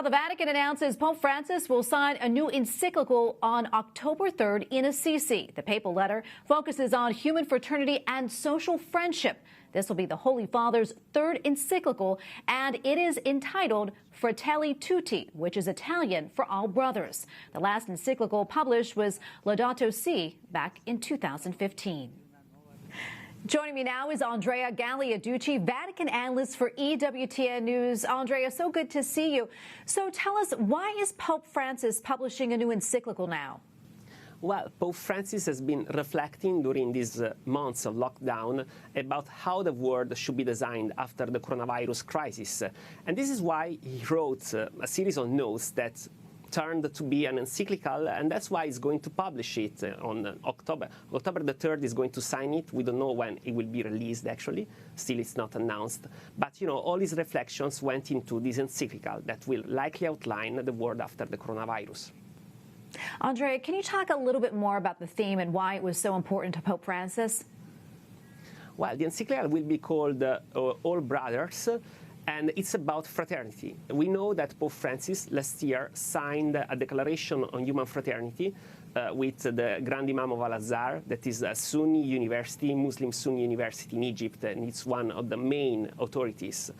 The Vatican announces Pope Francis will sign a new encyclical on October 3rd in Assisi. The papal letter focuses on human fraternity and social friendship. This will be the Holy Father's third encyclical, and it is entitled Fratelli, tutti, which is Italian for all brothers. The last encyclical published was Laudato Si back in 2015. Joining me now is Andrea Gagliarducci, Vatican Analyst for EWTN News. Andrea, so good to see you. So tell us, why is Pope Francis publishing a new encyclical now? Well, Pope Francis has been reflecting during these months of lockdown about how the world should be designed after the coronavirus crisis. And this is why he wrote a series of notes that turned to be an encyclical, and that's why he's going to publish it on October. October the 3rd is going to sign it. We don't know when it will be released, actually. Still, it's not announced. But, you know, all his reflections went into this encyclical that will likely outline the world after the coronavirus. Andrea, can you talk a little bit more about the theme and why it was so important to Pope Francis? Well, the encyclical will be called All Brothers, and it's about fraternity. We know that Pope Francis last year signed a declaration on human fraternity with the Grand Imam of Al-Azhar, that is a Sunni university, Muslim Sunni university in Egypt, and it's one of the main authorities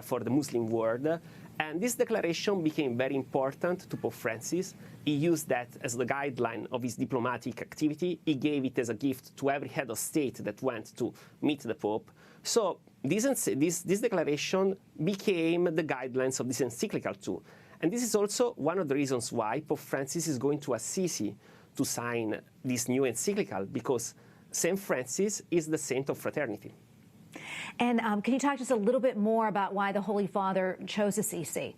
for the Muslim world. And this declaration became very important to Pope Francis. He used that as the guideline of his diplomatic activity. He gave it as a gift to every head of state that went to meet the Pope. So this declaration became the guidelines of this encyclical too. And this is also one of the reasons why Pope Francis is going to Assisi to sign this new encyclical, because St. Francis is the saint of fraternity. And can you talk just a little bit more about why the Holy Father chose Assisi?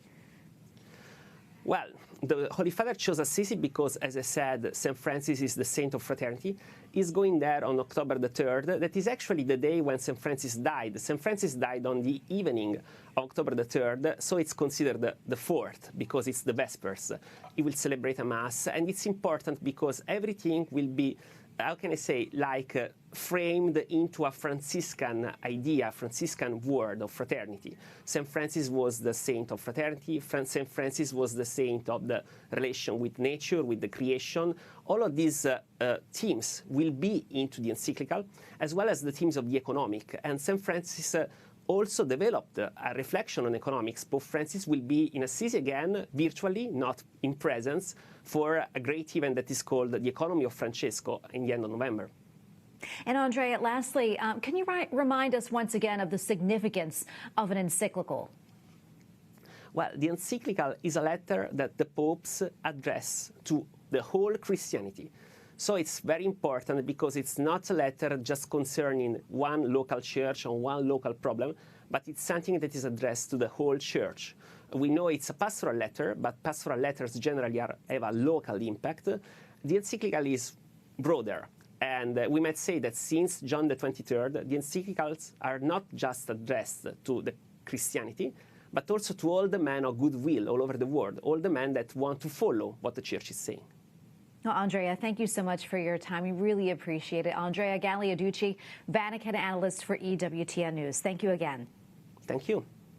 Well, the Holy Father chose Assisi because, as I said, St. Francis is the saint of fraternity. He's going there on October the 3rd. That is actually the day when St. Francis died. St. Francis died on the evening of October the 3rd, so it's considered the 4th because it's the Vespers. He will celebrate a Mass, and it's important because everything will be, how can I say, like framed into a Franciscan idea, Franciscan word of fraternity. St. Francis was the saint of fraternity. St. Francis was the saint of the relation with nature, with the creation. All of these themes will be into the encyclical, as well as the themes of the economic. And St. Francis also developed a reflection on economics. Pope Francis will be in Assisi again, virtually, not in presence, for a great event that is called the Economy of Francesco in the end of November. And Andrea, lastly, can you remind us once again of the significance of an encyclical? Well, the encyclical is a letter that the popes address to the whole Christianity. So it's very important because it's not a letter just concerning one local church or one local problem, but it's something that is addressed to the whole church. We know it's a pastoral letter, but pastoral letters generally have a local impact. The encyclical is broader. And we might say that since John the 23rd, the encyclicals are not just addressed to the Christianity, but also to all the men of goodwill all over the world, all the men that want to follow what the Church is saying. Well, Andrea, thank you so much for your time. We really appreciate it. Andrea Gagliarducci, Vatican Analyst for EWTN News. Thank you again. Thank you.